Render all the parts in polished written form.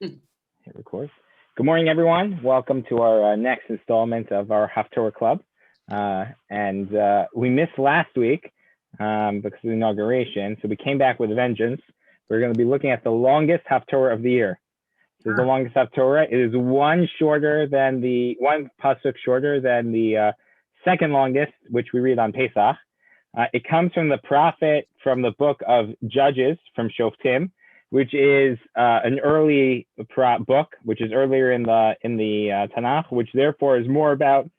Hit record. Good morning, everyone. Welcome to our next installment of our Haftarah Club. We missed last week because of the inauguration, so we came back with a vengeance. We're going to be looking at the longest Haftarah of the year. This is the longest Haftarah. It is one pasuk shorter than the second longest, which we read on Pesach. It comes from the prophet from the book of Judges from Shoftim, which is an early book, which is earlier in the Tanakh, which therefore is more about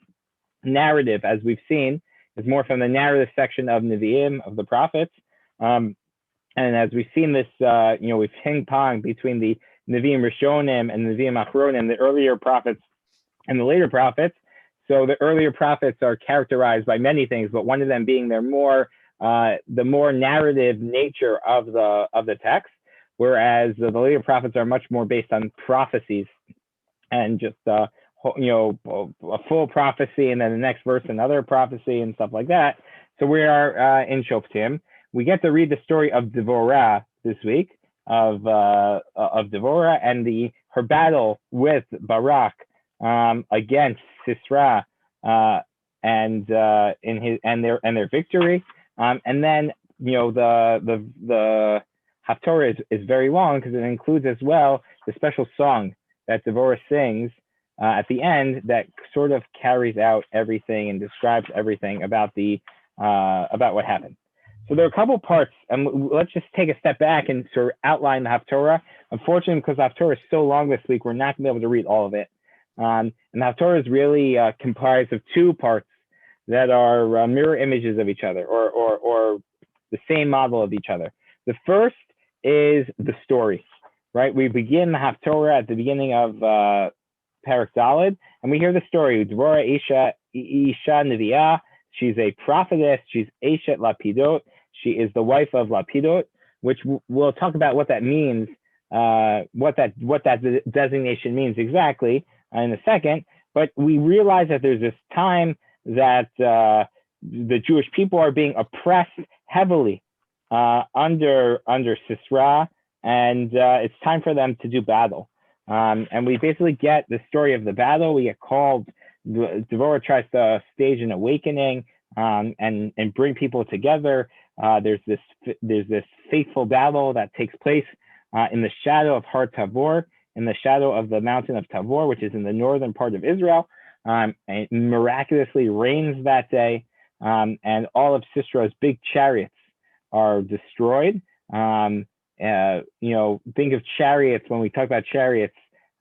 narrative, as we've seen. It's more from the narrative section of Nevi'im, of the prophets. And as we've seen this, we've ping-ponged between the Nevi'im Rishonim and Nevi'im Achronim, the earlier prophets and the later prophets. So the earlier prophets are characterized by many things, but one of them being the more narrative nature of the text, whereas the later prophets are much more based on prophecies and just a full prophecy, and then the next verse another prophecy and stuff like that. So we are in Shoftim. We get to read the story of Devorah this week, of Devorah and her battle with Barak against Sisera and their victory. And then the Haftarah is very long because it includes as well the special song that Devorah sings at the end that sort of carries out everything and describes everything about what happened. So there are a couple parts, and let's just take a step back and sort of outline the Haftarah. Unfortunately, because the Haftarah is so long this week, we're not going to be able to read all of it. And the Haftarah is really comprised of two parts that are mirror images of each other, or the same model of each other. The first is the story, right? We begin the Haftarah at the beginning of Parak Daled, and we hear the story. Devorah Isha Nevi'ah. She's a prophetess. She's Eshet Lapidot. She is the wife of Lapidot, which we'll talk about what that means, what that designation means exactly in a second. But we realize that there's this time that the Jewish people are being oppressed heavily under Sisera, and it's time for them to do battle. And we basically get the story of the battle. We get called. Devorah tries to stage an awakening and bring people together. There's this fateful battle that takes place in the shadow of Har Tavor, in the shadow of the mountain of Tavor, which is in the northern part of Israel. And it miraculously rains that day, and all of Sisera's big chariots are destroyed. Think of chariots. When we talk about chariots,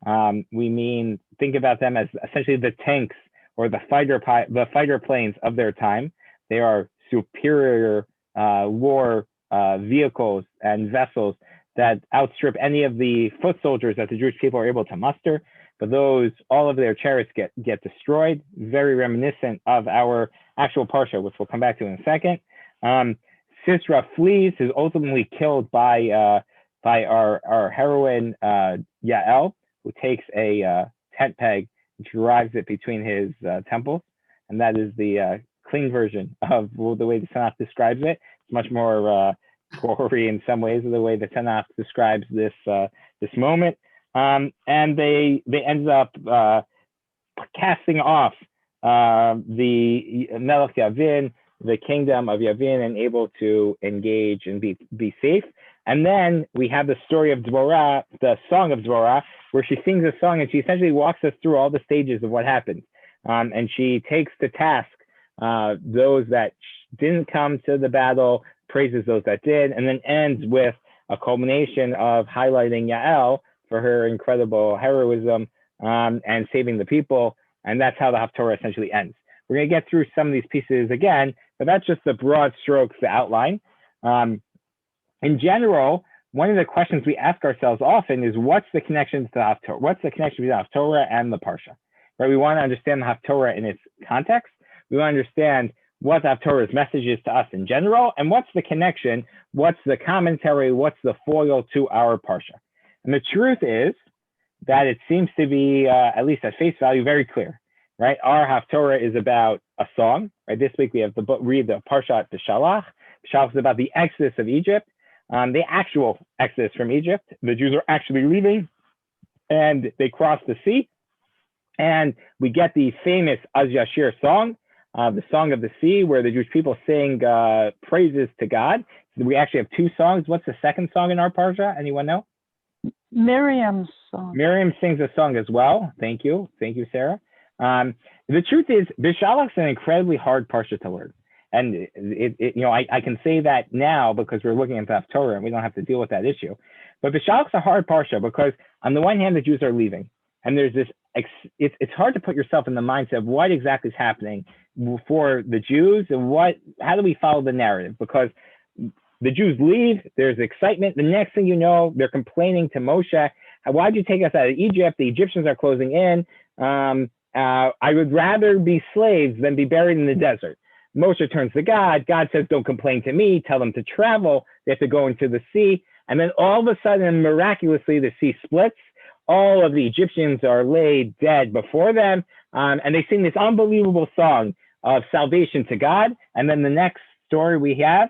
think about them as essentially the tanks or the fighter planes of their time. They are superior war vehicles and vessels that outstrip any of the foot soldiers that the Jewish people are able to muster. But all of their chariots get destroyed, very reminiscent of our actual Parsha, which we'll come back to in a second. Sisera flees, is ultimately killed by our heroine, Yael, who takes a tent peg and drives it between his temples. And that is the clean version of the way the Tanakh describes it. It's much more gory in some ways of the way the Tanakh describes this moment. And they ended up casting off the Melech Yavin, the kingdom of Yavin, and able to engage and be safe. And then we have the story of Devorah, the song of Devorah, where she sings a song and she essentially walks us through all the stages of what happened. And she takes to task those that didn't come to the battle, praises those that did, and then ends with a culmination of highlighting Yael for her incredible heroism and saving the people. And that's how the Haftarah essentially ends. We're going to get through some of these pieces again, but that's just the broad strokes, the outline. In general, one of the questions we ask ourselves often is, what's the connection to the Haftarah? What's the connection between the Haftarah and the Parsha? Right? We want to understand the Haftarah in its context. We want to understand what the Haftarah's message is to us in general, and what's the connection, what's the commentary, what's the foil to our Parsha. And the truth is that it seems to be, at least at face value, very clear. Right? Our Haftarah is about a song. Right? This week we have read the Parshat Beshalach. Beshalach is about the Exodus of Egypt, the actual Exodus from Egypt. The Jews are actually leaving and they cross the sea, and we get the famous Az Yashir song, the Song of the Sea, where the Jewish people sing praises to God. We actually have two songs. What's the second song in our parsha? Anyone know? Miriam's song. Miriam sings a song as well. Thank you, Sarah. The truth is, Beshalach is an incredibly hard parsha to learn, and I can say that now because we're looking at the Haftarah and we don't have to deal with that issue. But Beshalach is a hard parsha because on the one hand, the Jews are leaving, and there's this. It's hard to put yourself in the mindset of what exactly is happening for the Jews and how do we follow the narrative, because the Jews leave, there's excitement. The next thing you know, they're complaining to Moshe, why'd you take us out of Egypt? The Egyptians are closing in. I would rather be slaves than be buried in the desert. Moshe turns to God. God says, don't complain to me. Tell them to travel. They have to go into the sea. And then all of a sudden, miraculously, the sea splits. All of the Egyptians are laid dead before them. And they sing this unbelievable song of salvation to God. And then the next story we have,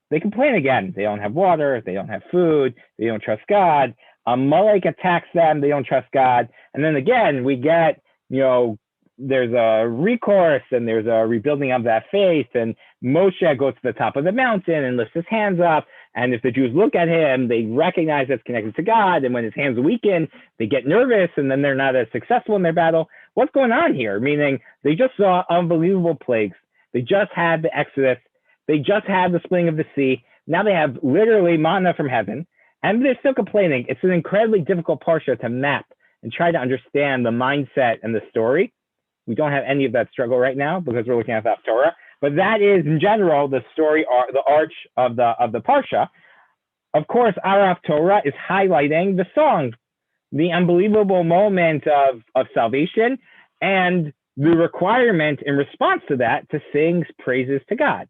they complain again. They don't have water. They don't have food. They don't trust God. Amalek attacks them. They don't trust God. And then again, we get, there's a recourse and there's a rebuilding of that faith. And Moshe goes to the top of the mountain and lifts his hands up. And if the Jews look at him, they recognize it's connected to God. And when his hands weaken, they get nervous and then they're not as successful in their battle. What's going on here? Meaning they just saw unbelievable plagues. They just had the Exodus. They just had the splitting of the sea. Now they have literally manna from heaven, and they're still complaining. It's an incredibly difficult parsha to map and try to understand the mindset and the story. We don't have any of that struggle right now because we're looking at the Haftarah, but that is in general the story, the arch of the parsha. Of course, our Haftarah is highlighting the song, the unbelievable moment of salvation, and the requirement in response to that to sing praises to God.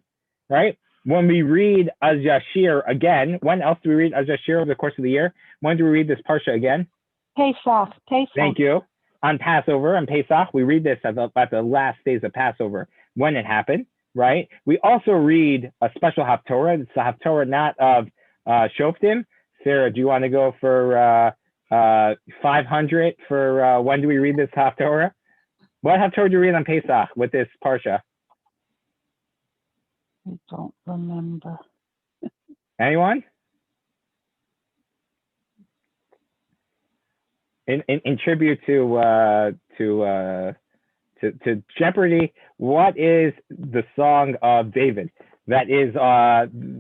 Right? When we read Az Yashir again, when else do we read Az Yashir over the course of the year? When do we read this parsha again? Pesach. Thank you. On Passover, on Pesach, we read this at the last days of Passover when it happened, right? We also read a special Haftarah. It's the Haftarah not of Shoftim. Sarah, do you want to go for 500 for when do we read this Haftarah? What Haftarah do you read on Pesach with this parsha? I don't remember. Anyone? In tribute to Jeopardy, what is the song of David? That is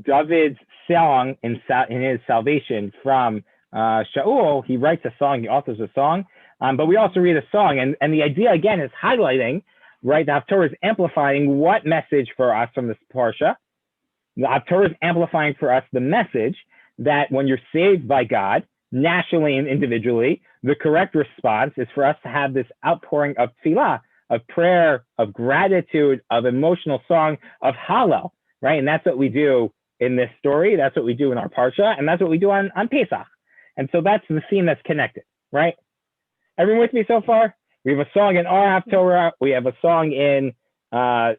David's song in his salvation from Shaul. He writes a song. He authors a song. But we also read a song, and the idea again is highlighting. Right, the Haftarah is amplifying what message for us from this parsha? The Haftarah is amplifying for us the message that when you're saved by God, nationally and individually, the correct response is for us to have this outpouring of tefillah, of prayer, of gratitude, of emotional song, of hallel, right? And that's what we do in this story. That's what we do in our parsha, and that's what we do on Pesach. And so that's the theme that's connected, right? Everyone with me so far? We have a song in our Haftarah. We have a song by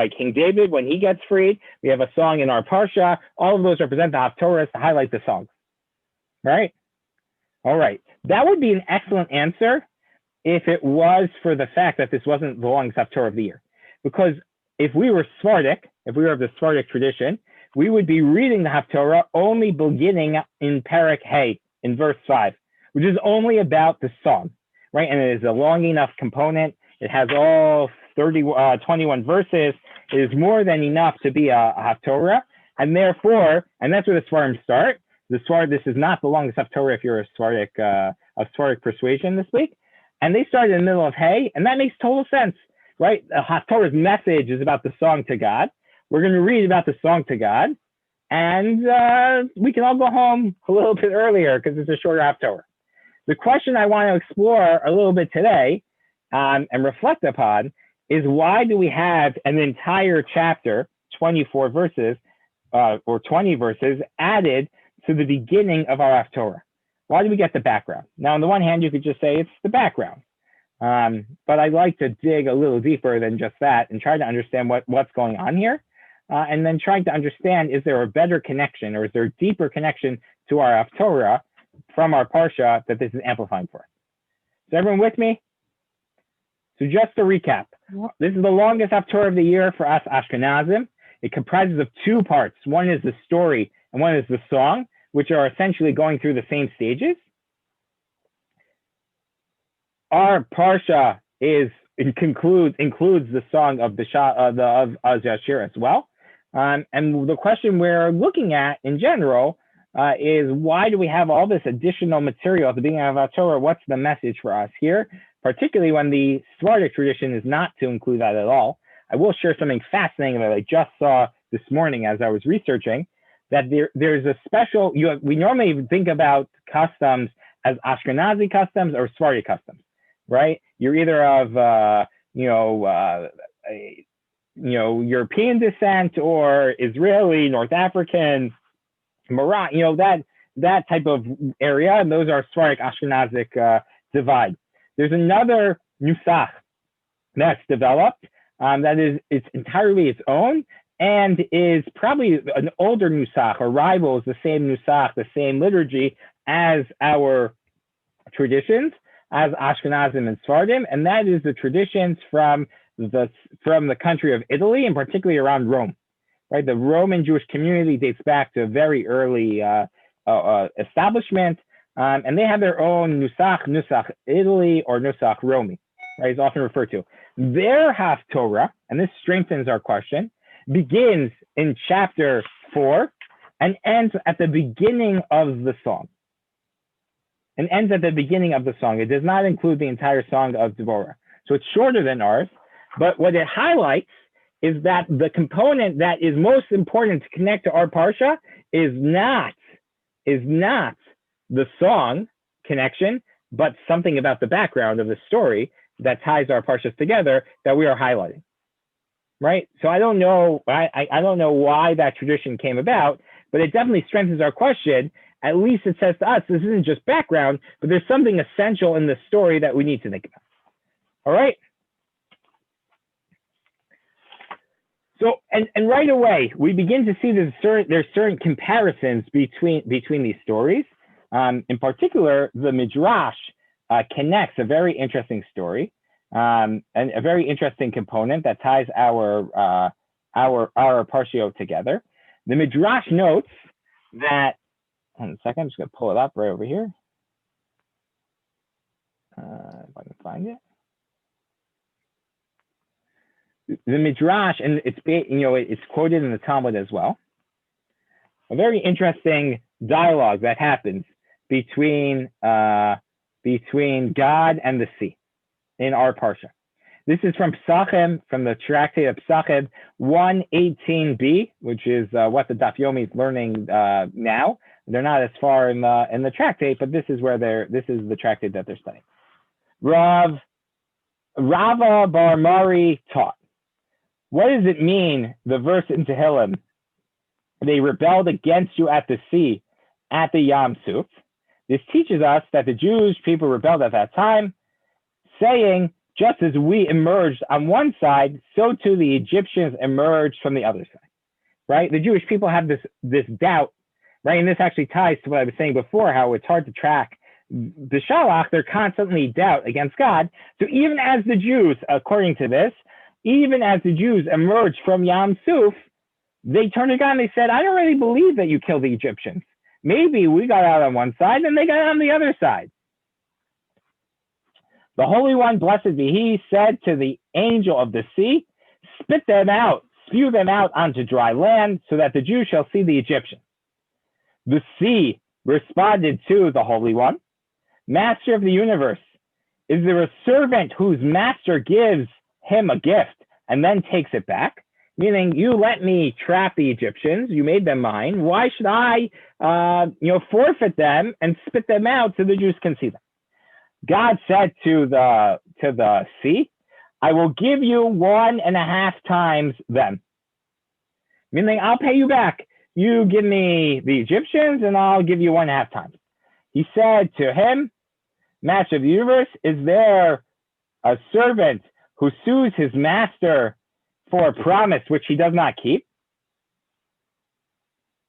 King David when he gets freed. We have a song in our parsha. All of those represent the Haftarahs to highlight the songs, right? All right. That would be an excellent answer if it was for the fact that this wasn't the longest Haftarah of the year. Because if we were Sephardic, if we were of the Sephardic tradition, we would be reading the Haftarah only beginning in Perek Hey, in verse 5. Which is only about the song, right? And it is a long enough component. It has all 21 verses. It is more than enough to be a Haftarah. And therefore, and that's where the Sfarim start. This is not the longest Haftarah if you're a Sephardic persuasion this week. And they start in the middle of Hey, and that makes total sense, right? The Haftarah's message is about the song to God. We're going to read about the song to God. And we can all go home a little bit earlier because it's a shorter Haftarah. The question I want to explore a little bit today and reflect upon is why do we have an entire chapter, 24 verses or 20 verses added to the beginning of our Haftarah? Why do we get the background? Now, on the one hand, you could just say it's the background. But I'd like to dig a little deeper than just that and try to understand what's going on here. And then trying to understand, is there a better connection or is there a deeper connection to our Haftarah from our parsha that this is amplifying for us. Is everyone with me? So just to recap, this is the longest Haftarah of the year for us Ashkenazim. It comprises of two parts. One is the story and one is the song, which are essentially going through the same stages. Our parsha includes the song of Az Yashir as well. And the question we're looking at in general is, why do we have all this additional material at the beginning of Haftarah? What's the message for us here, particularly when the Sephardic tradition is not to include that at all? I will share something fascinating that I just saw this morning as I was researching, that there's a special, we normally think about customs as Ashkenazi customs or Sephardic customs, right? You're either of, European descent or Israeli, North African, Moroccan, that type of area, and those are Sephardic Ashkenazic divide. There's another nusach that's developed it's entirely its own and is probably an older nusach or rivals the same nusach, the same liturgy as our traditions, as Ashkenazim and Sephardim, and that is the traditions from the country of Italy, and particularly around Rome. Right, the Roman Jewish community dates back to a very early establishment, and they have their own nusach Italy or nusach Romi. Right, it's often referred to. Their Haftarah, and this strengthens our question, begins in chapter 4 and ends at the beginning of the song. It does not include the entire song of Devorah. So it's shorter than ours, but what it highlights is that the component that is most important to connect to our parsha is not the song connection, but something about the background of the story that ties our parshas together that we are highlighting, right? So I don't know why that tradition came about, but it definitely strengthens our question. At least it says to us, this isn't just background, but there's something essential in the story that we need to think about. All right? So, and right away, we begin to see there's certain comparisons between these stories. In particular, the Midrash connects a very interesting story and a very interesting component that ties our parshiot together. The Midrash notes that, hold on a second, I'm just going to pull it up right over here. If I can find it. The Midrash, and it's quoted in the Talmud as well. A very interesting dialogue that happens between God and the sea in our parsha. This is from Pesachim, from the tractate of Pesachim 118b, which is what the Daf Yomi is learning now. They're not as far in the tractate, but this is the tractate that they're studying. Rava Bar Mari taught. What does it mean, the verse in Tehillim, they rebelled against you at the sea, at the Yam Suf? This teaches us that the Jewish people rebelled at that time, saying, just as we emerged on one side, so too the Egyptians emerged from the other side, right? The Jewish people have this doubt, right? And this actually ties to what I was saying before, how it's hard to track Beshalach. They're constantly doubt against God. So even as the Jews, according to this, even as the Jews emerged from Yam Suf, they turned to God and they said, I don't really believe that you killed the Egyptians. Maybe we got out on one side and they got out on the other side. The Holy One, blessed be He, said to the angel of the sea, spit them out, spew them out onto dry land, so that the Jews shall see the Egyptians. The sea responded to the Holy One, Master of the universe, is there a servant whose master gives him a gift and then takes it back? Meaning, you let me trap the Egyptians, you made them mine. Why should I, forfeit them and spit them out so the Jews can see them? God said to the sea, I will give you 1.5 times them. Meaning, I'll pay you back. You give me the Egyptians and I'll give you 1.5 times. He said to him, Master of the universe, is there a servant who sues his master for a promise which he does not keep?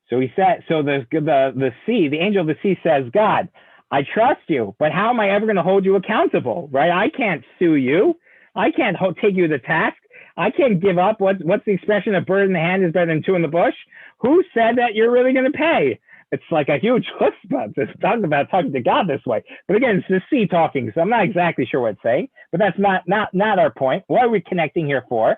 So he said, so the sea, the angel of the sea says, God, I trust you, but how am I ever going to hold you accountable, right? I can't sue you. I can't take you to task. I can't give up. What's the expression? A bird in the hand is better than two in the bush. Who said that you're really going to pay? It's like a huge chutzpah to talk about talking to God this way. But again, it's the sea talking, so I'm not exactly sure what it's saying. But that's not our point. What are we connecting here for?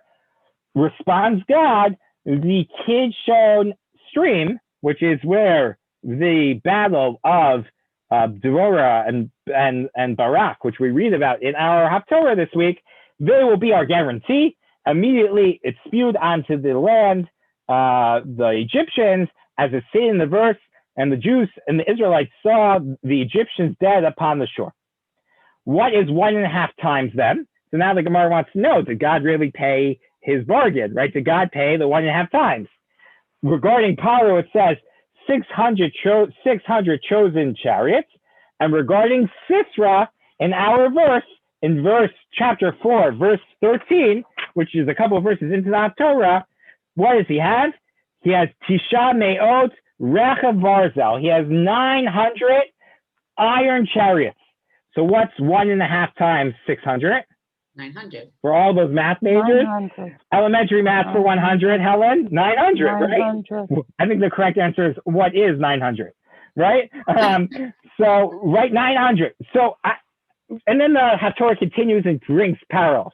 Responds God, the Kidshon stream, which is where the battle of Devorah and Barak, which we read about in our Haftarah this week, they will be our guarantee. Immediately, it's spewed onto the land, the Egyptians, as it's seen in the verse, and the Jews and the Israelites saw the Egyptians dead upon the shore. What is 1.5 times them? So now the Gemara wants to know, did God really pay his bargain, right? Did God pay the 1.5 times? Regarding Paro, it says 600 chosen chariots. And regarding Sisera, in our verse, in chapter 4, verse 13, which is a couple of verses into the Torah, what does he have? He has Tisha Me'ot Rechav Varzel. He has 900 iron chariots. So what's 1.5 times 600? 900. For all those math majors? 900. Elementary math for 100, Helen? 900, 900. right? I think the correct answer is, what is 900, right? So, right, 900. So, and then the Haftarah continues and brings parallels.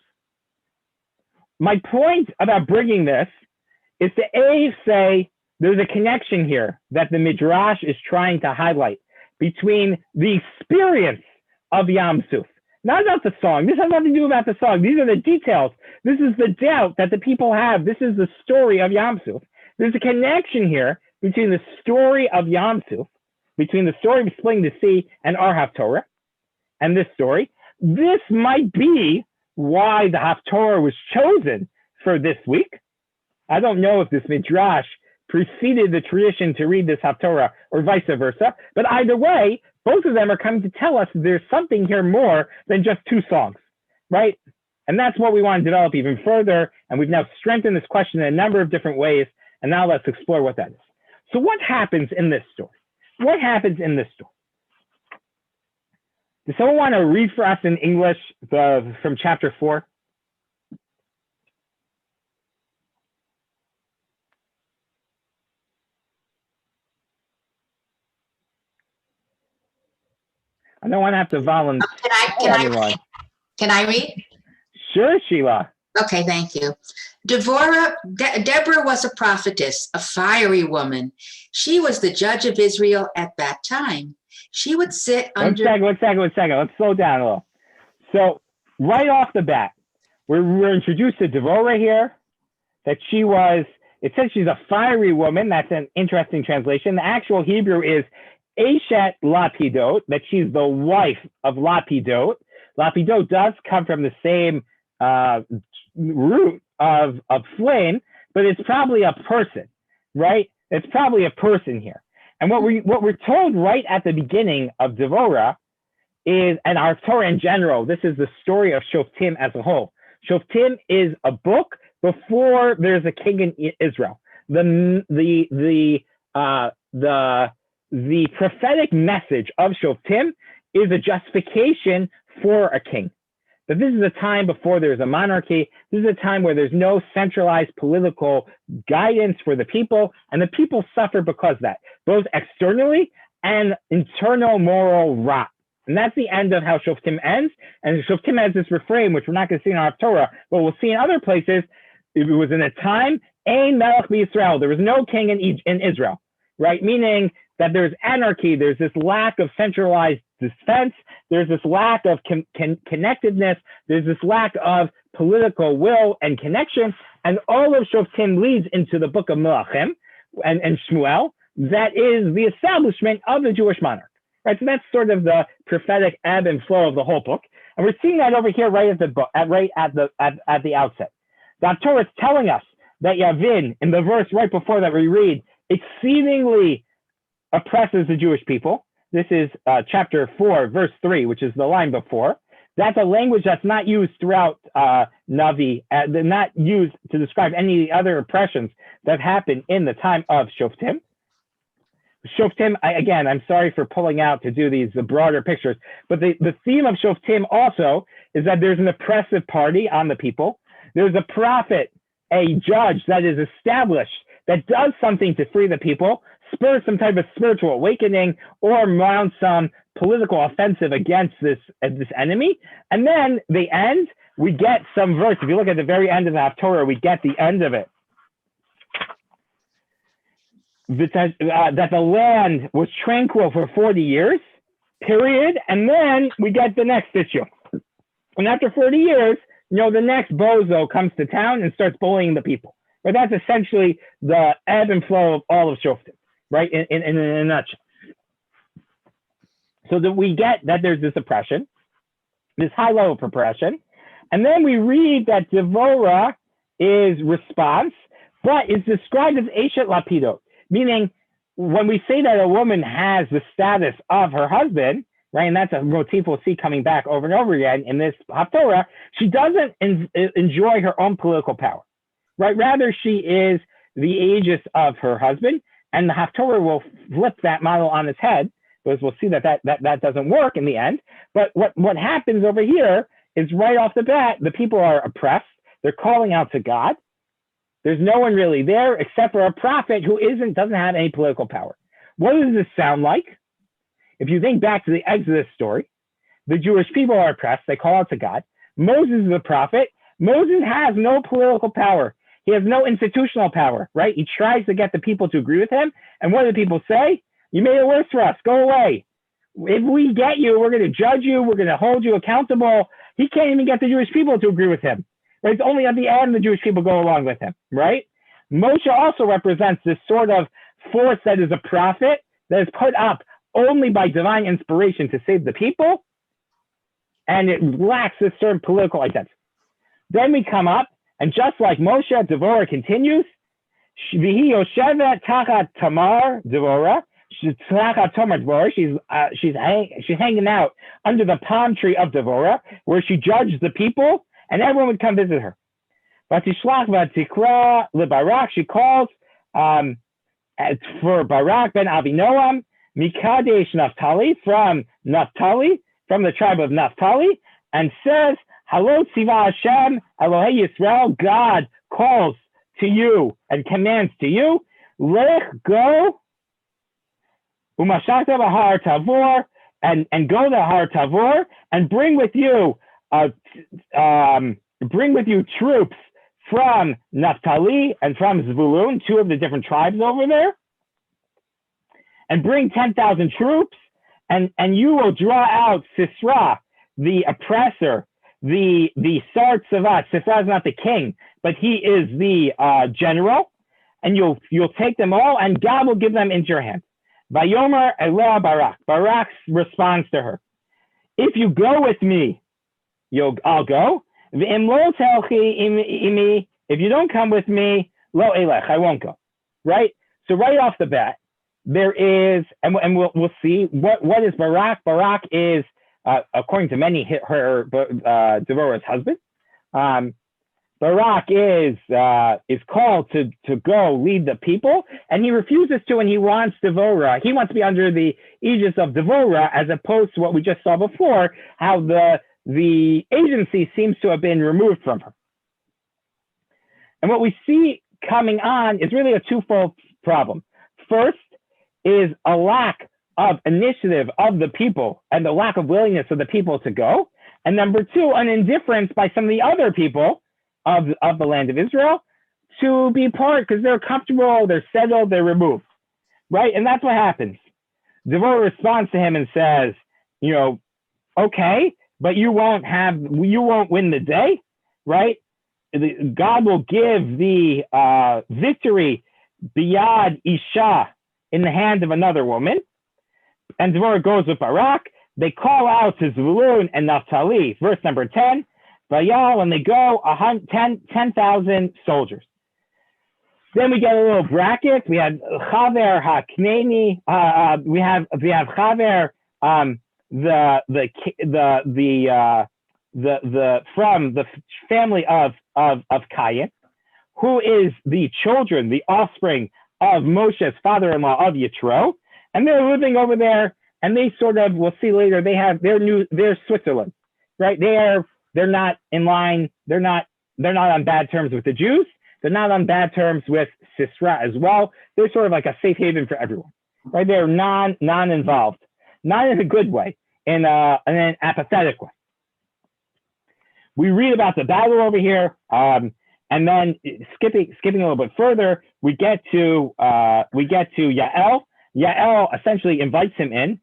My point about bringing this is to say there's a connection here that the Midrash is trying to highlight between the experience of Yam Suf, not about the song. This has nothing to do about the song. These are the details. This is the doubt that the people have. This is the story of Yam Suf. There's a connection here between the story of Yam Suf, between the story of splitting the sea and our Haftarah, and this story. This might be why the Haftarah was chosen for this week. I don't know if this Midrash preceded the tradition to read this Haftarah or vice versa, but either way, both of them are coming to tell us there's something here more than just 2 songs, right? And that's what we want to develop even further, and we've now strengthened this question in a number of different ways, and now let's explore what that is. So what happens in this story? What happens in this story? Does someone want to read for us in English from chapter 4? I don't want to have to volunteer anyone. Can I read? Sure, Sheila. Okay, thank you. Deborah was a prophetess, a fiery woman. She was the judge of Israel at that time. She would sit under... One second. Let's slow down a little. So right off the bat, we're introduced to Deborah here, that she was, it says she's a fiery woman. That's an interesting translation. The actual Hebrew is Eshet Lapidot, that she's the wife of Lapidot. Lapidot does come from the same root of flame, but it's probably a person, right? It's probably a person here. And what we're told right at the beginning of Devorah is, and our Torah in general, this is the story of Shoftim as a whole. Shoftim is a book before there's a king in Israel. The prophetic message of Shoftim is a justification for a king. But this is a time before there's a monarchy. This is a time where there's no centralized political guidance for the people, and the people suffer because of that, both externally and internal moral rot. And that's the end of how Shoftim ends. And Shoftim has this refrain, which we're not going to see in our Torah, but we'll see in other places. It was in a time, Ein Melech B'Yisrael. There was no king in Israel, right? Meaning that there's anarchy. There's this lack of centralized defense. There's this lack of connectedness. There's this lack of political will and connection. And all of Shoftim leads into the book of Melachim and Shmuel. That is the establishment of the Jewish monarch. Right, so that's sort of the prophetic ebb and flow of the whole book, and we're seeing that over here right at the outset. The Torah is telling us that Yavin, in the verse right before that we read, exceedingly oppresses the Jewish people. This is chapter 4, verse 3, which is the line before. That's a language that's not used throughout Navi, not used to describe any other oppressions that happened in the time of Shoftim. Shoftim, again, I'm sorry for pulling out to do the broader pictures, but the theme of Shoftim also is that there's an oppressive party on the people. There's a prophet, a judge that is established, that does something to free the people, spurs some type of spiritual awakening, or mounts some political offensive against this enemy. And then the end, we get some verse. If you look at the very end of the Haftarah, we get the end of it. That the land was tranquil for 40 years, period. And then we get the next issue. And after 40 years, the next bozo comes to town and starts bullying the people. But that's essentially the ebb and flow of all of Shoftim, right? In a nutshell. So that we get that there's this oppression, this high level of oppression. And then we read that Devorah is response, but is described as Eshet Lapidot, meaning when we say that a woman has the status of her husband, right, and that's a motif we'll see coming back over and over again in this Haftarah, she doesn't enjoy her own political power, right? Rather, she is the aegis of her husband, and the Haftarah will flip that model on its head, because we'll see that doesn't work in the end. But what happens over here is right off the bat, the people are oppressed. They're calling out to God. There's no one really there except for a prophet who doesn't have any political power. What does this sound like? If you think back to the Exodus story, the Jewish people are oppressed. They call out to God. Moses is a prophet. Moses has no political power. He has no institutional power, right? He tries to get the people to agree with him. And what do the people say? You made it worse for us. Go away. If we get you, we're going to judge you. We're going to hold you accountable. He can't even get the Jewish people to agree with him. Right? It's only at the end the Jewish people go along with him, right? Moshe also represents this sort of force that is a prophet that is put up only by divine inspiration to save the people, and it lacks this certain political identity. Then we come up, and just like Moshe, Devorah continues, V'hi yoshevet tachat tamar Devorah, she's hanging out under the palm tree of Devorah, where she judged the people, and everyone would come visit her. Vatishlach vatikra leBarak, she calls for Barak ben Avinoam, Mikadesh Naphtali, from the tribe of Naphtali, and says, Halo Tziva Hashem, Elohei Yisrael, God calls to you and commands to you, Lech, go, Umashata Har Tavor, and go to Har Tavor, and bring with you troops from Naphtali and from Zvulun, two of the different tribes over there, and bring 10,000 troops, and you will draw out Sisra, the oppressor, the Sar Tzavat. Sisra is not the king, but he is the general, and you'll take them all, and God will give them into your hand. Vayomer Elea Barak. Barak responds to her, if you go with me, I'll go. V'im lo telchi imi, if you don't come with me, lo elech, I won't go. Right? So right off the bat, there is, and we'll see what is Barak. Barak is, according to many, her Devorah's husband. Barak is called to go lead the people, and he refuses to, and he wants Devorah. He wants to be under the aegis of Devorah, as opposed to what we just saw before, how the agency seems to have been removed from her. And what we see coming on is really a twofold problem. First is a lack of initiative of the people and the lack of willingness of the people to go. And number two, an indifference by some of the other people of the land of Israel to be part, because they're comfortable, they're settled, they're removed, right? And that's what happens. Devorah responds to him and says, okay, but you won't win the day, right? God will give the victory biyad Isha, in the hand of another woman. And Devorah goes with Barak. They call out to Zvulun and Naphtali, verse number 10, Vayal, and they go 10,000 soldiers. Then we get a little bracket. We have Chaver HaKneni. We have Chaver, the from the family of Cain, who is the offspring of Moshe's father-in-law of Yitro. and they're living over there, and they sort of, we'll see later, they're Switzerland, right? They're not in line, they're not on bad terms with the Jews, they're not on bad terms with Sisera as well. They're sort of like a safe haven for everyone, right? They're non-involved, not in a good way, in an apathetic way. We read about the battle over here, and then skipping a little bit further, we get to Yael. Yael essentially invites him in.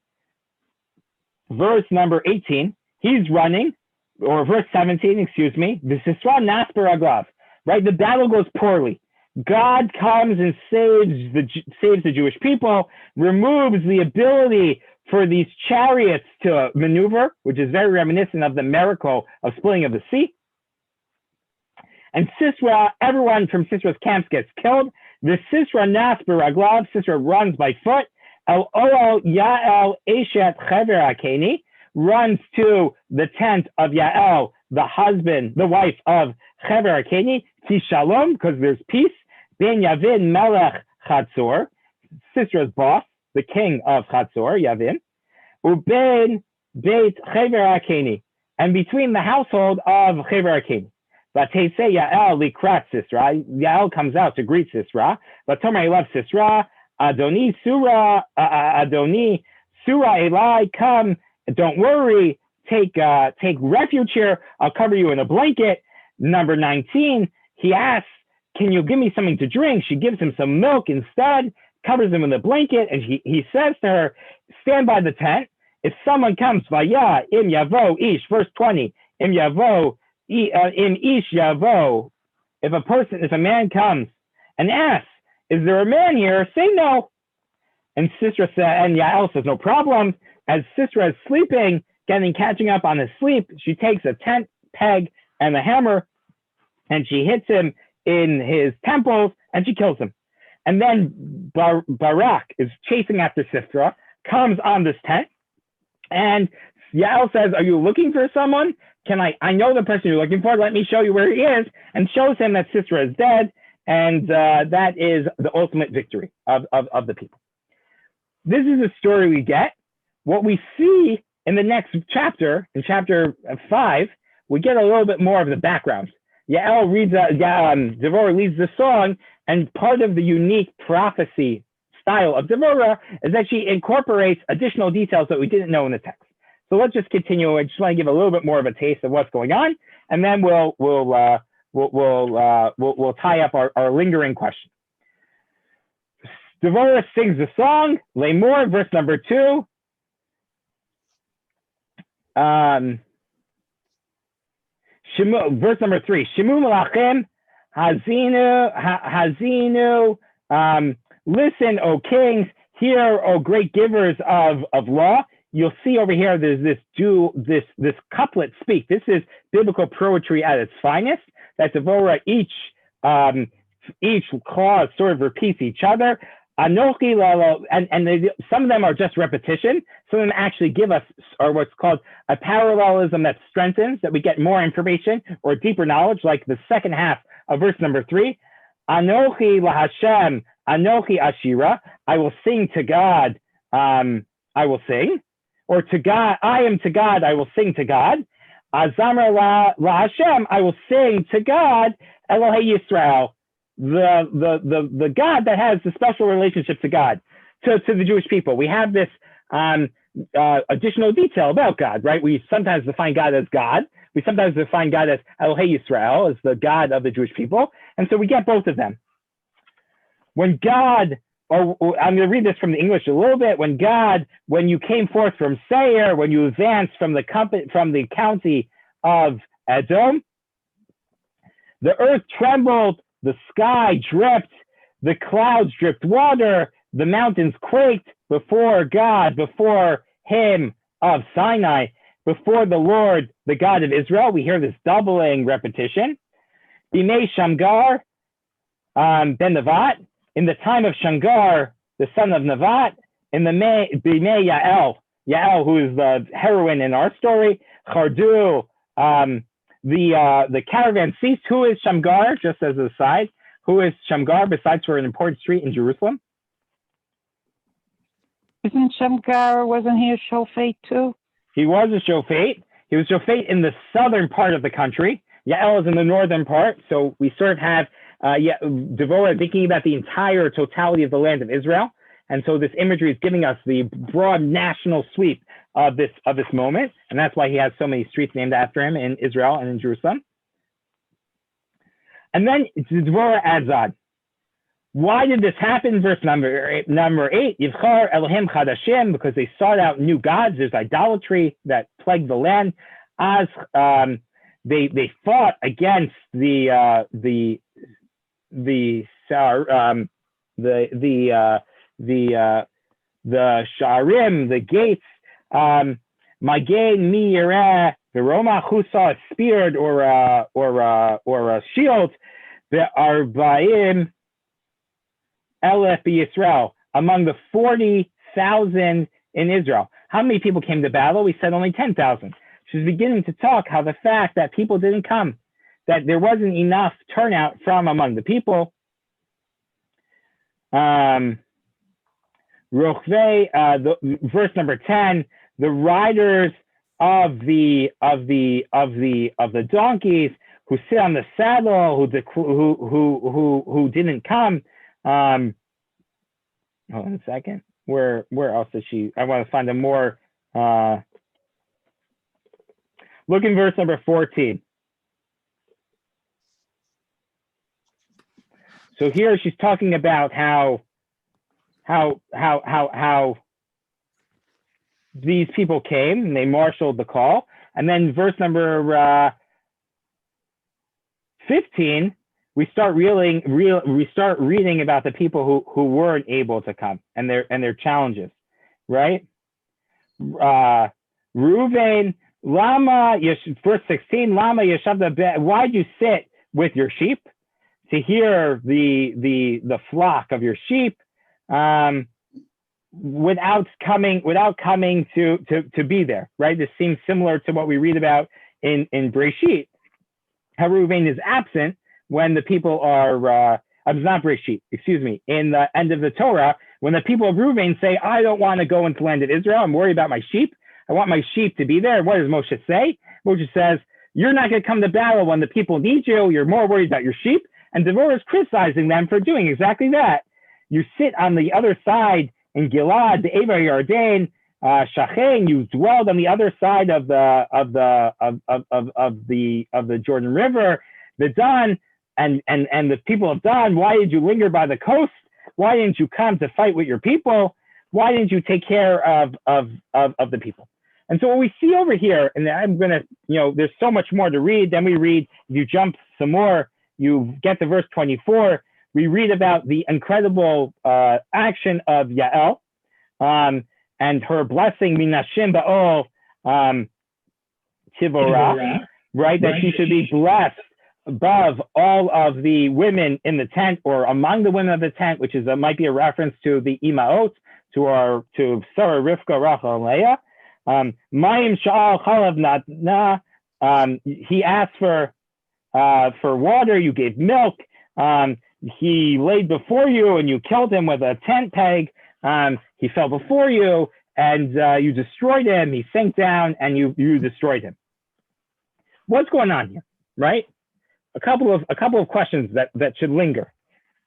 Verse number 18, he's running, or verse 17, excuse me. The Sisera nas baraglav, right? The battle goes poorly. God comes and saves the Jewish people, removes the ability for these chariots to maneuver, which is very reminiscent of the miracle of splitting of the sea. And Sisera, everyone from Sisera's camps gets killed. The Sisera nas baraglav, Sisera runs by foot. El Oel Yael Eshet Chever Akeni runs to the tent of Yael, the wife of Chever Akeni, Tishalom, because there's peace. Ben Yavin Melech Chatzor, Sisera's boss, the king of Chatzor, Yavin. Uben Beit Chever Akeni, and between the household of Chever Akeni. Vatese Yael likrat Sisera. Yael comes out to greet Sisera. Vatomer he loves Sisera. Adoni Surah Eli, come, don't worry, take refuge here, I'll cover you in a blanket. Number 19, he asks, can you give me something to drink? She gives him some milk instead, covers him in a blanket, and he says to her, stand by the tent. If someone comes, vaya, im yavo ish, verse 20, im yavo, im ish yavo, if a man comes and asks, is there a man here? Say no. And Yael says, no problem. As Sisera is sleeping, catching up on his sleep, she takes a tent peg and a hammer, and she hits him in his temples, and she kills him. And then Barak is chasing after Sisera, comes on this tent, and Yael says, are you looking for someone? I know the person you're looking for, let me show you where he is, and shows him that Sisera is dead. And that is the ultimate victory of the people. This is the story we get. What we see in the next chapter, in chapter 5, we get a little bit more of the background. Yael reads, Devorah leads the song, and part of the unique prophecy style of Devorah is that she incorporates additional details that we didn't know in the text. So let's just continue. I just want to give a little bit more of a taste of what's going on, and then we'll tie up our lingering question. Devorah sings the song, Lemor, verse number 2. Verse number 3. Shimu malachim, hazinu, listen, O kings, hear, O great givers of law. You'll see over here, there's this couplet speak. This is biblical poetry at its finest. That Devorah, each clause sort of repeats each other. Anochi lalo, and some of them are just repetition. Some of them actually give us, or what's called a parallelism that strengthens, that we get more information or deeper knowledge, like the second half of verse number 3. Anochi lahashem, anochi ashira. I will sing to God. I will sing, or to God. I am to God. I will sing to God. Azamer la Hashem, I will sing to God, Elohei Yisrael, the God that has the special relationship to God, to the Jewish people. We have this additional detail about God, right? We sometimes define God as God. We sometimes define God as Elohei Yisrael, as the God of the Jewish people. And so we get both of them. When God, or I'm going to read this from the English a little bit. When you came forth from Seir, when you advanced from the county of Edom, the earth trembled, the sky dripped, the clouds dripped water, the mountains quaked before God, before him of Sinai, before the Lord, the God of Israel. We hear this doubling repetition. Bimei Shamgar ben Nevat, in the time of Shamgar, the son of Nevat, in the Bimei Yael, who is the heroine in our story, Chardu, the caravan ceased. Who is Shamgar? Just as an aside, who is Shamgar besides for an important street in Jerusalem? Isn't Shamgar, wasn't he a shofet too? He was a shofet. He was shofet in the southern part of the country. Yael is in the northern part. So we sort of have Devorah thinking about the entire totality of the land of Israel. And so this imagery is giving us the broad national sweep of this moment. And that's why he has so many streets named after him in Israel and in Jerusalem. And then Devorah adds on, why did this happen? Verse number 8, Yivchar Elohim Chadashim, because they sought out new gods. There's idolatry that plagued the land. As they fought against the Sharim, the gates. Magain mi yireh, the Roma who saw a spear or a shield. The Arbaim Elef Yisrael, among the 40,000 in Israel. How many people came to battle? We said only 10,000. She's beginning to talk how the fact that people didn't come, that there wasn't enough turnout from among the people. Verse number 10, the riders of the donkeys who sit on the saddle, who didn't come. Hold on a second. Where else is she? I want to find a more. Look in verse number 14. So here she's talking about how these people came and they marshaled the call, and then verse number 15. We start reading about the people who weren't able to come and their challenges, right? Reuven, Lama, verse 16, Lama Yeshavda, why'd you sit with your sheep to hear the flock of your sheep without coming to be there, right? This seems similar to what we read about in Breshit. How Reuven is absent when the people are, not Breshit, excuse me, in the end of the Torah, when the people of Reuven say, I don't want to go into the land of Israel, I'm worried about my sheep, I want my sheep to be there. What does Moshe say? Moshe says, you're not going to come to battle when the people need you, you're more worried about your sheep, and Devorah is criticizing them for doing exactly that. You sit on the other side in Gilad, the Ever Yarden, Shachen, you dwelled on the other side of the Jordan River, the Dan, and the people of Dan. Why did you linger by the coast? Why didn't you come to fight with your people? Why didn't you take care of the people? And so what we see over here, and I'm gonna, there's so much more to read. Then we read, if you jump some more, you get to verse 24. We read about the incredible action of Yael and her blessing, Minashim Ba'ol Tivorah, right? That she should be blessed above all of the women in the tent, or among the women of the tent, which is might be a reference to the Imaot, to Sarah, Rivka, Rachel, and Leah. Mayim Sha'al Chalav Natna. He asked for water, you gave milk. He laid before you and you killed him with a tent peg. He fell before you and you destroyed him. He sank down and you destroyed him. What's going on here, right? A couple of questions that should linger.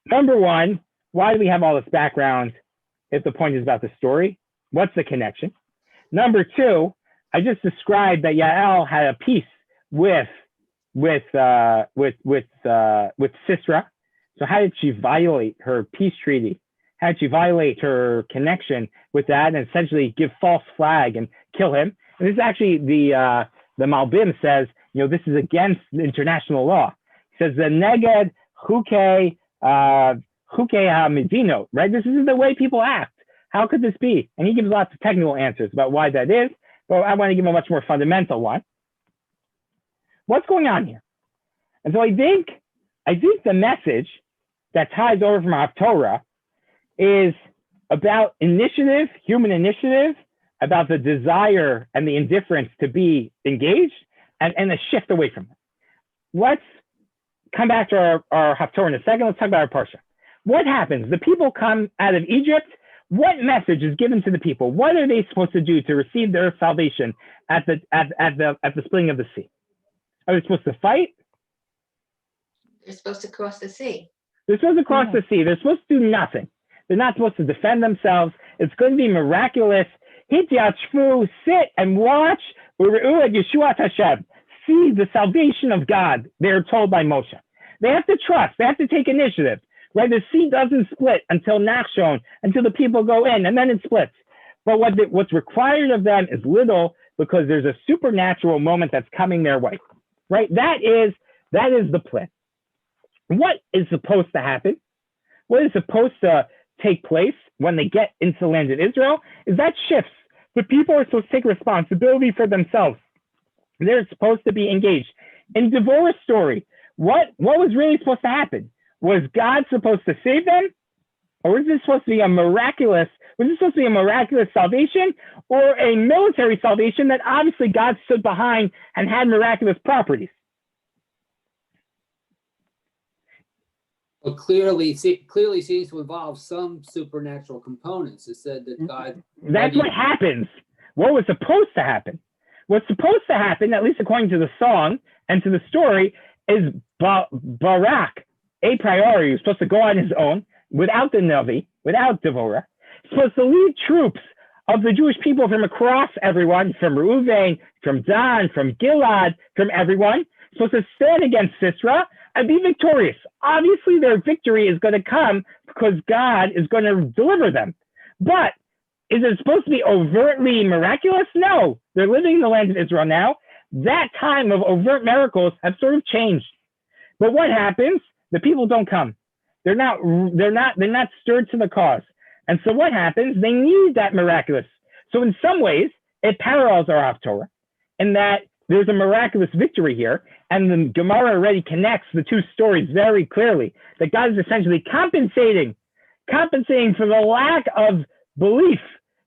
Number one, why do we have all this background if the point is about the story? What's the connection? Number two, I just described that Yael had a peace with Sisera. So how did she violate her peace treaty? How did she violate her connection with that and essentially give false flag and kill him? And this is actually the Malbim says, this is against international law. He says the neged chukei hamedinot, right? This isn't the way people act. How could this be? And he gives lots of technical answers about why that is, but I want to give a much more fundamental one. What's going on here? And so I think the message that ties over from Haftorah is about initiative, human initiative, about the desire and the indifference to be engaged, and a shift away from it. Let's come back to our Haftorah in a second. Let's talk about our Parsha. What happens? The people come out of Egypt. What message is given to the people? What are they supposed to do to receive their salvation at the splitting of the sea? Are they supposed to fight? They're supposed to cross the sea. They're supposed to cross the sea. They're supposed to do nothing. They're not supposed to defend themselves. It's going to be miraculous. Hityachfu, sit and watch. Yeshuat Hashem. See the salvation of God, they're told by Moshe. They have to trust. They have to take initiative. Right? The sea doesn't split until Nachshon, until the people go in, and then it splits. But what's required of them is little, because there's a supernatural moment that's coming their way. Right? That is the plan. What is supposed to happen? What is supposed to take place when they get into the land of Israel is that shifts. The people are supposed to take responsibility for themselves. They're supposed to be engaged. In Devorah's story, what was really supposed to happen? Was God supposed to save them? Or was this supposed to be a miraculous salvation, or a military salvation that obviously God stood behind and had miraculous properties? Well, clearly seems to involve some supernatural components. It said that God... That's what happens. What was supposed to happen? What's supposed to happen, at least according to the song and to the story, is Barak, a priori, who's supposed to go on his own, without the Navi, without Devorah, supposed to lead troops of the Jewish people from across everyone, from Reuven, from Dan, from Gilad, from everyone, supposed to stand against Sisera and be victorious. Obviously, their victory is going to come because God is going to deliver them. But is it supposed to be overtly miraculous? No. They're living in the land of Israel now. That time of overt miracles have sort of changed. But what happens? The people don't come. They're not stirred to the cause. And so what happens? They need that miraculous. So in some ways, it parallels our Haftarah in that there's a miraculous victory here, and the Gemara already connects the two stories very clearly, that God is essentially compensating for the lack of belief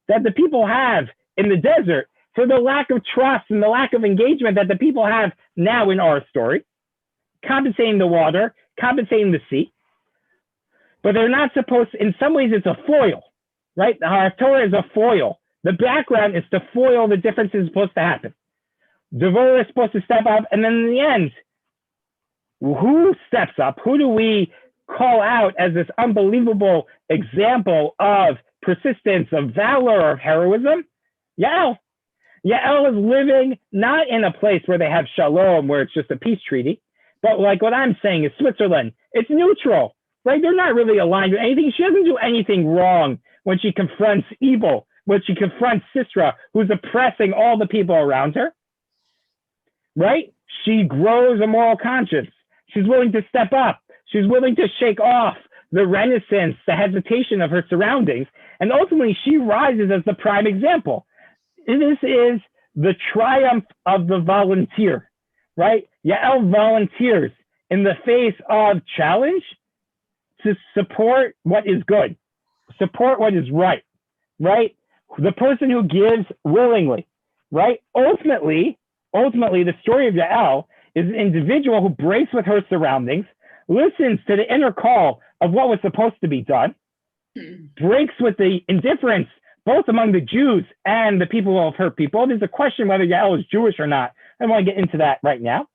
that the people have in the desert, for the lack of trust and the lack of engagement that the people have now in our story, compensating the water, compensating the sea. But they're not supposed to, in some ways it's a foil, right? The Haftarah is a foil. The background is to foil the differences supposed to happen. Devorah is supposed to step up, and then in the end, who steps up? Who do we call out as this unbelievable example of persistence, of valor, of heroism? Yael. Yael is living not in a place where they have shalom, where it's just a peace treaty, but like what I'm saying is Switzerland. It's neutral, right? They're not really aligned with anything. She doesn't do anything wrong when she confronts evil, when she confronts Sisera, who's oppressing all the people around her, right? She grows a moral conscience. She's willing to step up. She's willing to shake off the reticence, the hesitation of her surroundings. And ultimately, she rises as the prime example. This is the triumph of the volunteer, right? Yael volunteers in the face of challenge to support what is good, support what is right? The person who gives willingly, right? Ultimately, the story of Yael is an individual who breaks with her surroundings, listens to the inner call of what was supposed to be done, breaks with the indifference both among the Jews and the people of her people. There's a question whether Yael is Jewish or not. I don't want to get into that right now.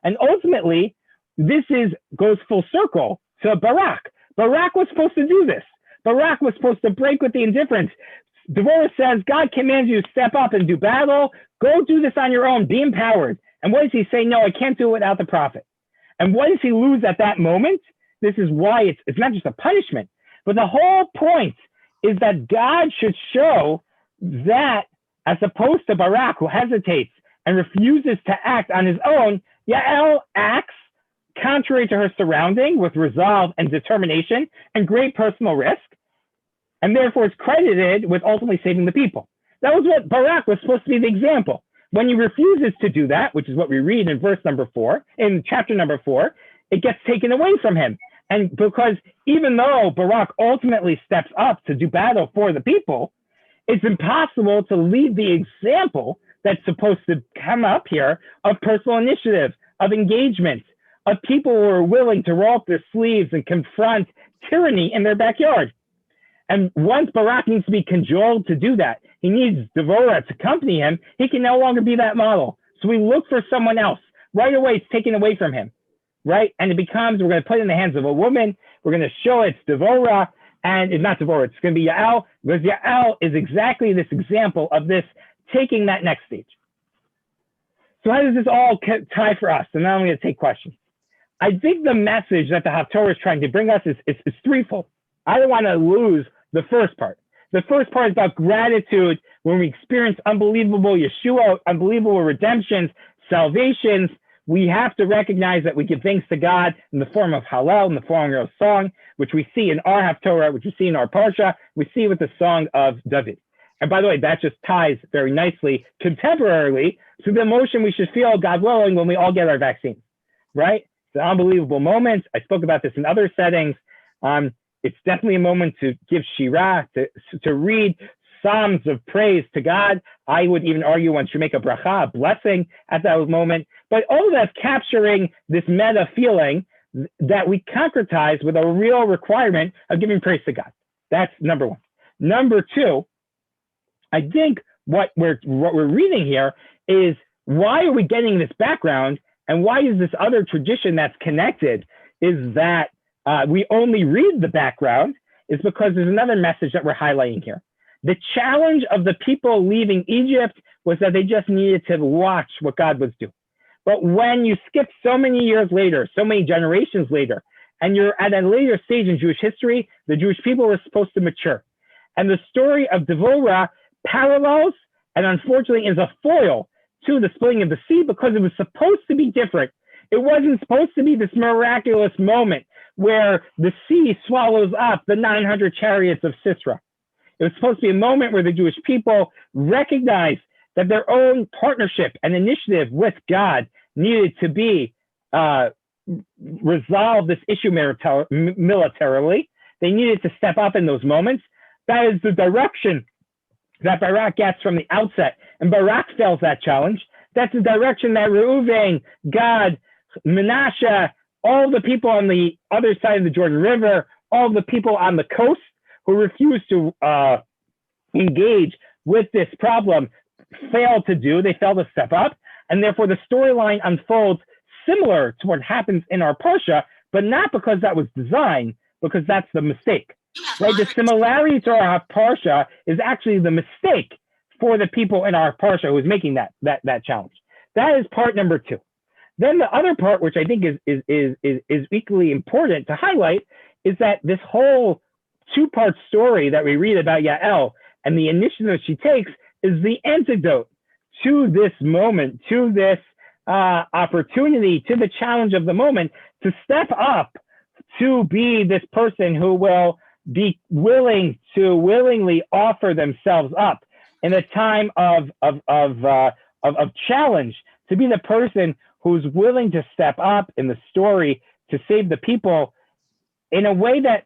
And ultimately, this goes full circle to Barak. Barak was supposed to do this. Barak was supposed to break with the indifference. Devorah says, God commands you to step up and do battle. Go do this on your own. Be empowered. And what does he say? No, I can't do it without the prophet. And what does he lose at that moment? This is why it's not just a punishment, but the whole point is that God should show that, as opposed to Barak, who hesitates and refuses to act on his own, Yael acts contrary to her surrounding with resolve and determination and great personal risk, and therefore is credited with ultimately saving the people. That was what Barak was supposed to be the example. When he refuses to do that, which is what we read in in chapter number 4, it gets taken away from him. And because even though Barak ultimately steps up to do battle for the people, it's impossible to lead the example that's supposed to come up here of personal initiative, of engagement, of people who are willing to roll up their sleeves and confront tyranny in their backyard. And once Barak needs to be cajoled to do that, he needs Devorah to accompany him. He can no longer be that model. So we look for someone else. Right away, it's taken away from him, right? And it becomes, we're going to put it in the hands of a woman. We're going to show it's Devorah, and it's not Devorah. It's going to be Yael, because Yael is exactly this example of this taking that next stage. So how does this all tie for us? And now I'm going to take questions. I think the message that the Haftarah is trying to bring us is threefold. I don't want to lose the first part. The first part is about gratitude when we experience unbelievable Yeshua, unbelievable redemptions, salvations. We have to recognize that we give thanks to God in the form of Hallel, in the form of song, which we see in our Haftarah, which we see in our Parsha, we see with the song of David. And by the way, that just ties very nicely, contemporarily, to the emotion we should feel, God willing, when we all get our vaccine, right? It's an unbelievable moment. I spoke about this in other settings. It's definitely a moment to give shirah, to read psalms of praise to God. I would even argue one should make a bracha, a blessing at that moment. But all of that's capturing this meta feeling that we concretize with a real requirement of giving praise to God. That's number one. Number two, I think what we're reading here is, why are we getting this background, and why is this other tradition that's connected is that we only read the background, is because there's another message that we're highlighting here. The challenge of the people leaving Egypt was that they just needed to watch what God was doing. But when you skip so many years later, so many generations later, and you're at a later stage in Jewish history, the Jewish people were supposed to mature. And the story of Devorah parallels, and unfortunately is a foil to the splitting of the sea, because it was supposed to be different. It wasn't supposed to be this miraculous moment where the sea swallows up the 900 chariots of Sisera. It was supposed to be a moment where the Jewish people recognized that their own partnership and initiative with God needed to be resolve this issue militarily. They needed to step up in those moments. That is the direction that Barak gets from the outset, and Barak fails that challenge. That's the direction that Reuven, Gad, Menashe, all the people on the other side of the Jordan River, all the people on the coast who refuse to engage with this problem fail to do. They fail to step up, and therefore the storyline unfolds similar to what happens in our Parsha, but not because that was designed, because that's the mistake. Right? The similarity to our Parsha is actually the mistake for the people in our Parsha who is making that challenge. That is part number two. Then the other part, which I think is equally important to highlight, is that this whole two-part story that we read about Yael and the initiative she takes is the antidote to this moment, to this opportunity, to the challenge of the moment, to step up, to be this person who will be willing to willingly offer themselves up in a time of challenge, to be the person who's willing to step up in the story to save the people in a way that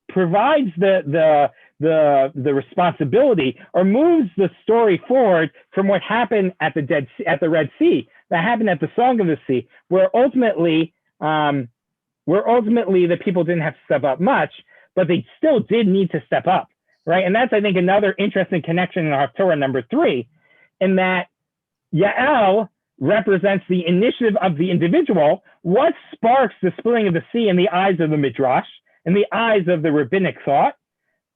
provides the responsibility, or moves the story forward from what happened at the Red Sea, that happened at the Song of the Sea, where ultimately the people didn't have to step up much, but they still did need to step up, right? And that's, I think, another interesting connection in Haftarah number 3, in that Yael represents the initiative of the individual. What sparks the splitting of the sea in the eyes of the Midrash, in the eyes of the rabbinic thought?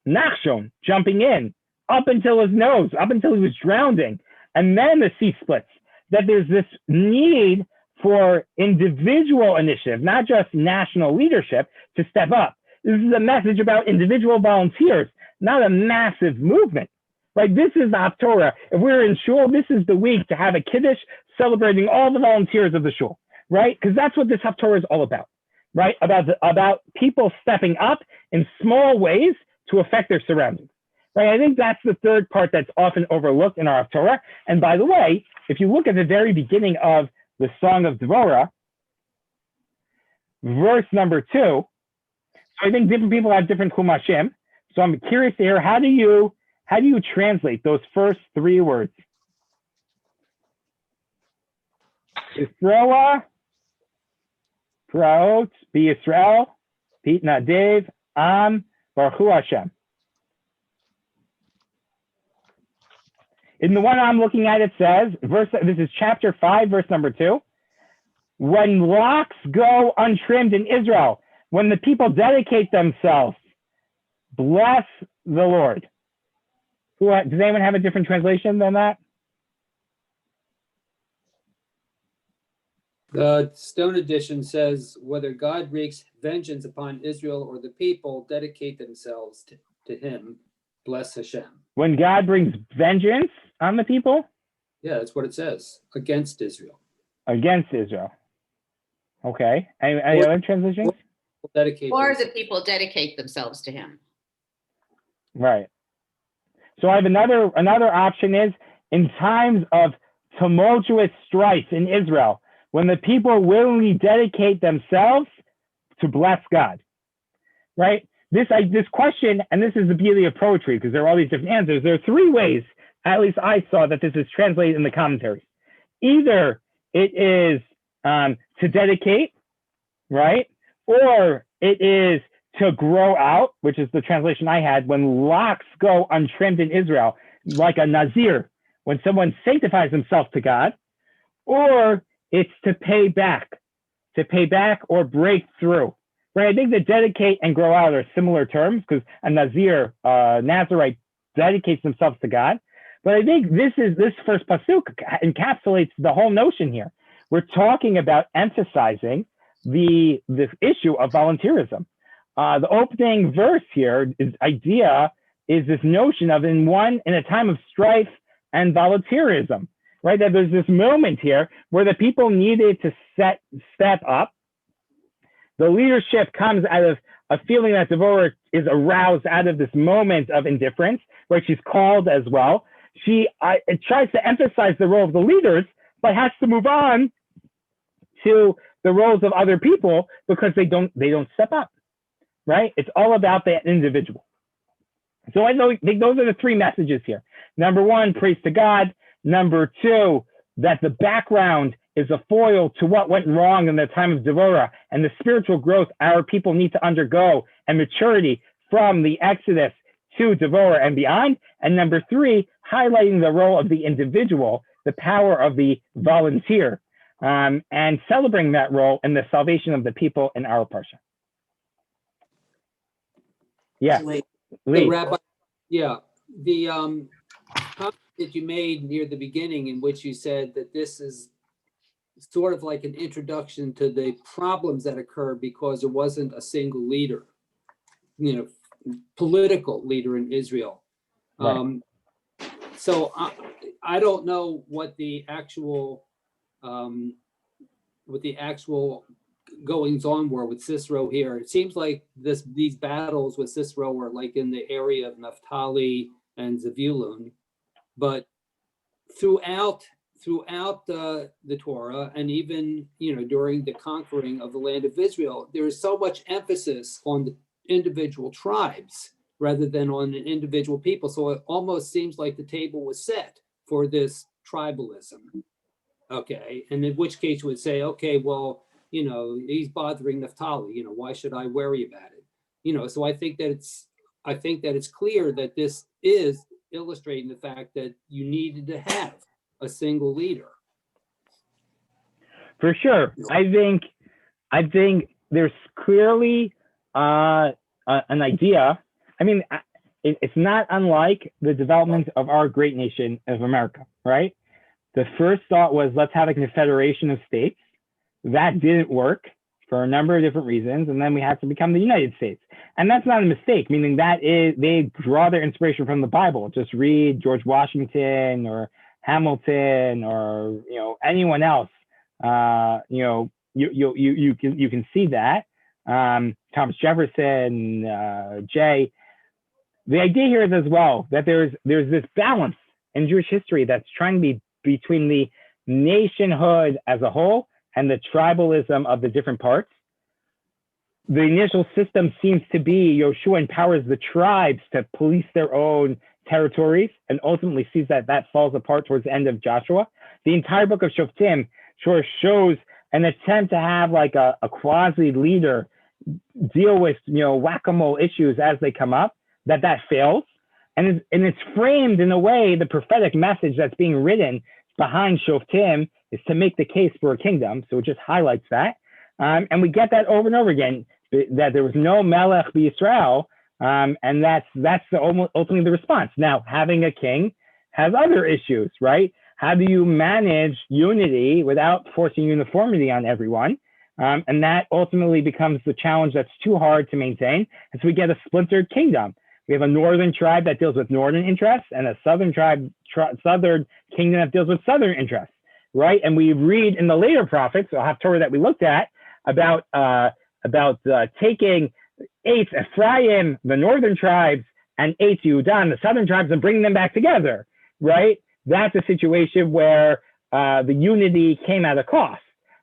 Nachshon, jumping in, up until his nose, up until he was drowning, and then the sea splits. That there's this need for individual initiative, not just national leadership, to step up. This is a message about individual volunteers, not a massive movement. Right? This is the Haftarah. If we're in shul, this is the week to have a kiddush celebrating all the volunteers of the shul, right? Because that's what this Haftarah is all about, right? About people stepping up in small ways to affect their surroundings, right? I think that's the third part that's often overlooked in our Haftarah. And by the way, if you look at the very beginning of the Song of Devorah, verse number 2, so I think different people have different chumashim. So I'm curious to hear, how do you translate those first 3 words? Yisroa, Praot, Be Yisrael, Pete Nadev, Am, Baruch Hu Hashem. In the one I'm looking at, it says, this is chapter 5, verse number 2. When locks go untrimmed in Israel, when the people dedicate themselves, bless the Lord. Does anyone have a different translation than that? The Stone Edition says, whether God wreaks vengeance upon Israel or the people dedicate themselves to him, bless Hashem. When God brings vengeance on the people? Yeah, that's what it says, against Israel. Against Israel. Okay. Any other translations? Or the people dedicate themselves to him. Right. So I have another option is, in times of tumultuous strife in Israel, when the people willingly dedicate themselves to bless God, right? This question, and this is the beauty of poetry, because there are all these different answers. There are three ways, at least I saw, that this is translated in the commentaries. Either it is to dedicate, right? Or it is to grow out, which is the translation I had, when locks go untrimmed in Israel, like a Nazir, when someone sanctifies himself to God, or it's to pay back or break through, right? I think that dedicate and grow out are similar terms, because a Nazir, Nazarite, dedicates themselves to God. But I think this first pasuk encapsulates the whole notion here. We're talking about emphasizing the issue of volunteerism. The opening verse here idea is this notion of in a time of strife and volunteerism, right? That there's this moment here where the people needed to step up. The leadership comes out of a feeling that Devorah is aroused out of this moment of indifference, right? She's called as well. It tries to emphasize the role of the leaders, but has to move on to the roles of other people because they don't step up, right? It's all about the individual. So I think those are the three messages here. Number one, praise to God. Number two, that the background is a foil to what went wrong in the time of Devorah and the spiritual growth our people need to undergo and maturity from the Exodus to Devorah and beyond. And number three, highlighting the role of the individual, the power of the volunteer, and celebrating that role in the salvation of the people in our parsha. Yeah, Lee. Rabbi, the comment that you made near the beginning, in which you said that this is sort of like an introduction to the problems that occur because there wasn't a single leader, political leader in Israel. Right. So I don't know what the actual goings on were with Sisera here. It seems like these battles with Sisera were like in the area of Naphtali and Zebulun, but throughout the Torah, and even during the conquering of the land of Israel, there is so much emphasis on the individual tribes rather than on an individual people. So it almost seems like the table was set for this tribalism. Okay, and in which case you would say, okay, well, he's bothering Naphtali. Why should I worry about it? So I think that it's clear that this is illustrating the fact that you needed to have a single leader. For sure. I think there's clearly an idea. I mean, it's not unlike the development of our great nation of America, right? The first thought was, let's have a confederation of states. That didn't work for a number of different reasons. And then we had to become the United States. And that's not a mistake, meaning they draw their inspiration from the Bible. Just read George Washington or Hamilton or anyone else. You can see that. Thomas Jefferson, Jay. The idea here is as well that there's this balance in Jewish history that's trying to be between the nationhood as a whole and the tribalism of the different parts. The initial system seems to be Yoshua empowers the tribes to police their own territories, and ultimately sees that falls apart towards the end of Joshua. The entire book of Shoftim sure shows an attempt to have like a quasi leader deal with, whack-a-mole issues as they come up, that fails. And it's framed in a way, the prophetic message that's being written behind Shoftim is to make the case for a kingdom. So it just highlights that. And we get that over and over again, that there was no Melech b'Yisrael, and that's ultimately the response. Now, having a king has other issues, right? How do you manage unity without forcing uniformity on everyone? And that ultimately becomes the challenge that's too hard to maintain. And so we get a splintered kingdom. We have a northern tribe that deals with northern interests and a southern southern kingdom that deals with southern interests, right? And we read in the later prophets, the Haftarah that we looked at, about taking Eitz Ephraim, the northern tribes, and Eitz Yehudah, the southern tribes, and bringing them back together, right? That's a situation where the unity came at a cost,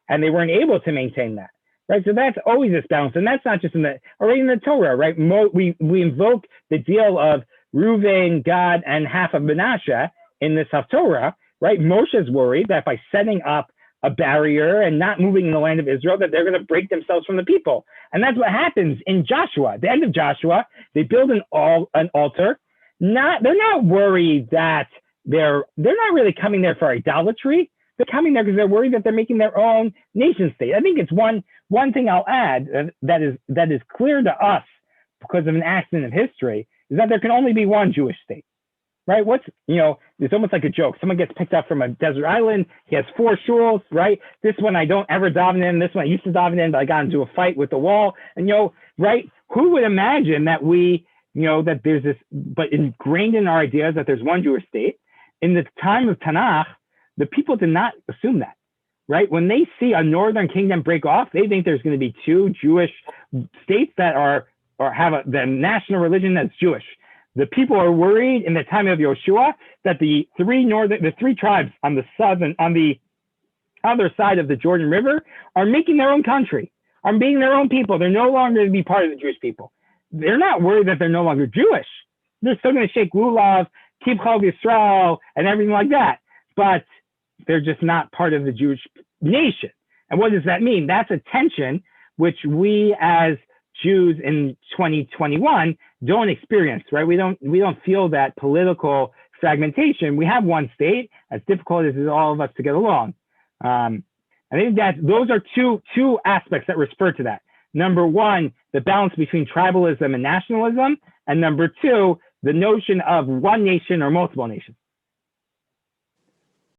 and they weren't able to maintain that, right? So that's always this balance, and that's not just already in the Torah, right? We invoke the deal of Reuven, Gad, and half of Manasseh in this Haftarah, right? Moshe's worried that by setting up a barrier and not moving in the land of Israel, that they're going to break themselves from the people. And that's what happens in Joshua. At the end of Joshua, they build an altar. They're not worried that they're not really coming there for idolatry. They're coming there because they're worried that they're making their own nation state. I think it's one thing I'll add that is clear to us because of an accident of history is that there can only be one Jewish state. Right? It's almost like a joke. Someone gets picked up from a desert island. He has 4 shuls, right? This one I don't ever daven in. This one I used to daven in, but I got into a fight with the wall. And, right? Who would imagine that that there's this, but ingrained in our ideas that there's one Jewish state. In the time of Tanakh, the people did not assume that, right? When they see a northern kingdom break off, they think there's going to be 2 Jewish states that have the national religion that's Jewish. The people are worried in the time of Yoshua that the 3 tribes on the other side of the Jordan River are making their own country, are being their own people. They're no longer going to be part of the Jewish people. They're not worried that they're no longer Jewish. They're still going to shake lulav, keep Chol Yisrael, and everything like that. But they're just not part of the Jewish nation. And what does that mean? That's a tension which we as Jews in 2021 don't experience, right? We don't feel that political fragmentation. We have one state, as difficult as it is all of us to get along. I think that those are two aspects that refer to that. Number one, the balance between tribalism and nationalism, and number two, the notion of one nation or multiple nations.